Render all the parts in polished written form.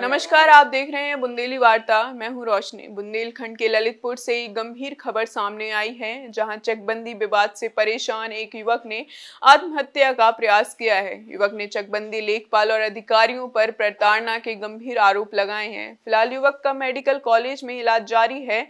नमस्कार, आप देख रहे हैं बुंदेली वार्ता। मैं हूं रोशनी। बुंदेलखंड के ललितपुर से एक गंभीर खबर सामने आई है, जहां चकबंदी विवाद से परेशान एक युवक ने आत्महत्या का प्रयास किया है। युवक ने चकबंदी लेखपाल और अधिकारियों पर प्रताड़ना के गंभीर आरोप लगाए हैं। फिलहाल युवक का मेडिकल कॉलेज में इलाज जारी है।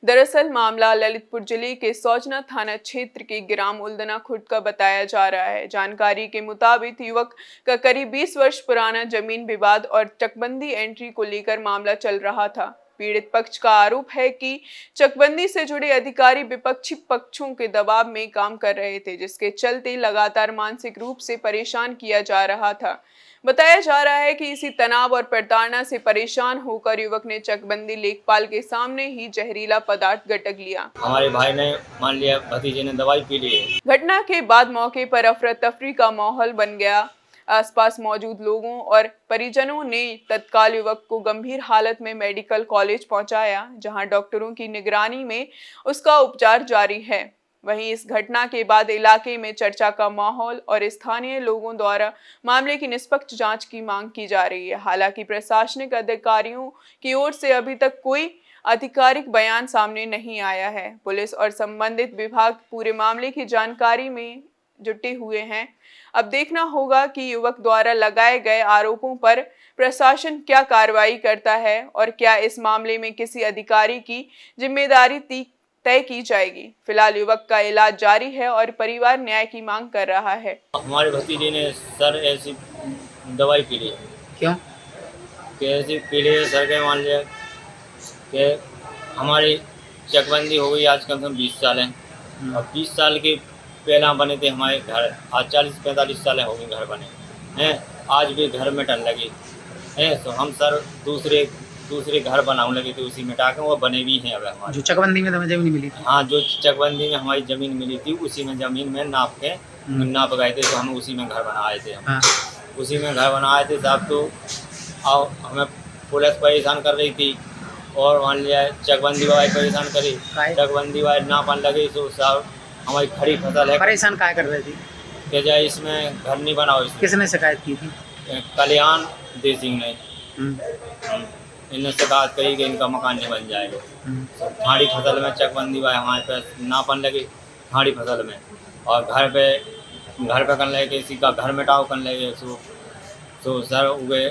दरअसल मामला ललितपुर जिले के सौजना थाना क्षेत्र के ग्राम उल्दना खुर्द का बताया जा रहा है। जानकारी के मुताबिक युवक का करीब 20 वर्ष पुराना जमीन विवाद और चकबंदी एंट्री को लेकर मामला चल रहा था। पीड़ित पक्ष का आरोप है कि चकबंदी से जुड़े अधिकारी विपक्षी पक्षों के दबाव में काम कर रहे थे, जिसके चलते लगातार मानसिक रूप से परेशान किया जा रहा था। बताया जा रहा है कि इसी तनाव और प्रताड़ना से परेशान होकर युवक ने चकबंदी लेखपाल के सामने ही जहरीला पदार्थ गटक लिया। हमारे भाई ने मान लिया भतीजे ने दवाई पी ली है। घटना के बाद मौके पर अफरा तफरी का माहौल बन गया। आसपास मौजूद लोगों और परिजनों ने तत्काल युवक को गंभीर हालत में मेडिकल कॉलेज पहुंचाया, जहां डॉक्टरों की निगरानी में उसका उपचार जारी है। वहीं इस घटना के बाद इलाके में चर्चा का माहौल और स्थानीय लोगों द्वारा मामले की निष्पक्ष जांच की मांग की जा रही है। हालांकि प्रशासनिक अधिकारियों की ओर से अभी तक कोई आधिकारिक बयान सामने नहीं आया है। पुलिस और संबंधित विभाग पूरे मामले की जानकारी में जुटे हुए हैं। अब देखना होगा कि युवक द्वारा लगाए गए आरोपों पर प्रशासन क्या कार्रवाई करता है और क्या इस मामले में किसी अधिकारी की जिम्मेदारी तय की जाएगी। फिलहाल युवक का इलाज जारी है और परिवार न्याय की मांग कर रहा है। हमारे भतीजे ने सर ऐसी दवाई पी ली। क्यों? कि ऐसी पी ली सर के मान लिया कि हमारी चकबंदी हो गई आज कम से कम 20 साल है। और 20 साल के पहला बने थे हमारे घर, आज 40-45 साल हो गए घर बने हैं। आज भी घर में टन लगी है, तो हम सर दूसरे घर बनाने लगे थे, उसी में टाके वो बने भी हैं। अब हमारे जो चकबंदी में तुम्हें जमीन मिली थी? हाँ, जो चकबंदी में हमारी ज़मीन मिली थी उसी में ज़मीन में नाप गए थे, तो हम उसी में घर बनाए थे। हाँ। उसी में घर बनाए थे साहब। तो और हमें पुलिस परेशान कर रही थी और मान लिया चकबंदी वाले परेशान करी। चकबंदी वाले नापन लगे तो साहब हमारी खड़ी फसल है। परेशान क्या कर रही थी? कि जाए इसमें घर नहीं बनाओ। इसमें किसने शिकायत की थी? कल्याण देव सिंह ने इन्हें शिकायत करी कि इनका मकान नहीं बन जाएगा। खाड़ी फसल में चकबंदी वाले हमारे पास नापन लगे खाड़ी फसल में, और घर पे करने लगे किसी का घर मिटाओ करने लगे। तो सर उगे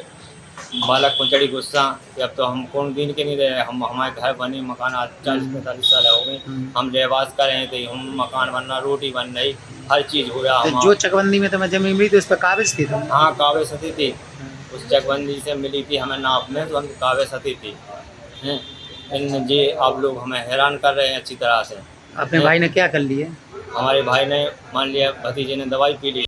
बालक को चढ़ी गुस्सा कि अब तो हम कौन दिन के नहीं रहे, हम हमारे घर बने मकान आज 40-45 साल हो गए, हम रहवास कर रहे थे, हम मकान बनना रोटी बन रही हर चीज़ हो रहा। तो जो चकबंदी में तुम्हें जमीन मिली थी उस पर काबिज थी तुम? हाँ, काबिज सती थी। उस चकबंदी से मिली थी हमें नाप में, तो हम काबिज सती थी हैं। इन जी आप लोग हमें हैरान कर रहे हैं अच्छी तरह से। अपने भाई ने क्या कर लिया? हमारे भाई ने मान लिया भतीजे ने दवाई पी ली